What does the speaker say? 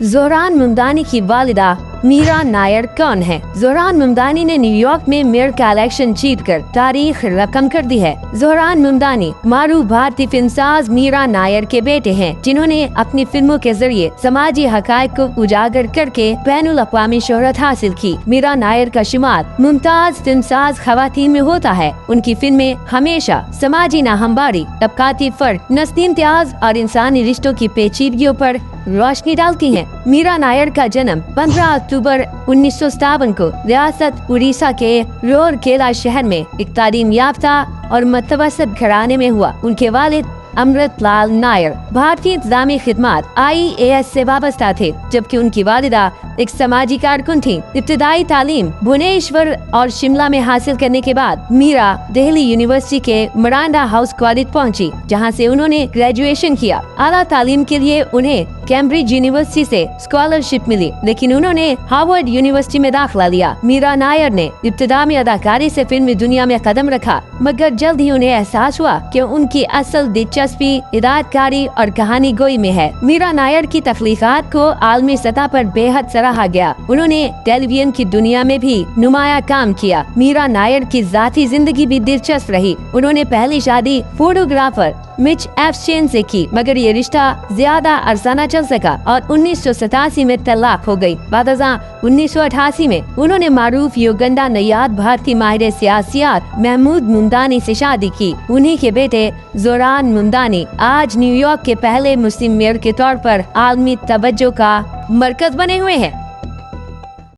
ज़ोहरान मुमदानी की वालिदा मीरा नायर कौन है? ज़ोहरान मुमदानी ने न्यूयॉर्क में मेयर का इलेक्शन जीतकर तारीख रकम कर दी है। ज़ोहरान मुमदानी मारूफ भारतीय फिल्मसाज मीरा नायर के बेटे हैं, जिन्होंने अपनी फिल्मों के जरिए समाजी हकायक को उजागर करके बैनुल अक़वामी शोहरत हासिल की। मीरा नायर का शुमार मुमताज फिल्मसाज खवातीन में होता है। उनकी फिल्में हमेशा समाजी नाहमवारी, तबकाती फर्क, नस्ली इम्तियाज और इंसानी रिश्तों की पेचीदगियों पर रोशनी डालती हैं। मीरा नायर का जन्म 15 अक्टूबर 1957 को रियासत उड़ीसा के रूरकेला शहर में एक तालीम याफ्ता और मतवसत घराने में हुआ। उनके वालिद अमृत लाल नायर भारतीय इंतजामी खिदमत IAS से वाबस्ता थे, जबकि उनकी वालिदा एक समाजी कारकुन थी। इब्तिदाई तालीम भुवनेश्वर और शिमला में हासिल करने के बाद मीरा दिल्ली यूनिवर्सिटी के मिरांडा हाउस कॉलेज पहुंची, जहां से उन्होंने ग्रेजुएशन किया। आला तालीम के लिए उन्हें कैम्ब्रिज यूनिवर्सिटी से स्कॉलरशिप मिली, लेकिन उन्होंने हार्वर्ड यूनिवर्सिटी में दाखिला लिया। मीरा नायर ने इब्तिदा में अदाकारी से फिल्मी दुनिया में कदम रखा, मगर जल्द ही उन्हें एहसास हुआ कि उनकी असल दिलचस्पी हिदायतकारी और कहानी गोई में है। मीरा नायर की तख्लीकात को आलमी सतह पर बेहद सराहा गया। उन्होंने टेलीविजन की दुनिया में भी नुमाया काम किया। मीरा नायर की जाती जिंदगी भी दिलचस्प रही। उन्होंने पहली शादी फोटोग्राफर मिच एफशेन से की, मगर ये रिश्ता ज्यादा अरसा न चल सका और 1987 में तलाक हो गई। बादशाह 1988 में उन्होंने मारूफ युगंडा नयाद भारतीय माहिर सियासियात महमूद मुमदानी से शादी की। उन्हीं के बेटे ज़ोहरान मुमदानी आज न्यूयॉर्क के पहले मुस्लिम मेयर के तौर पर आलमी तवज्जो का मरकज बने हुए हैं।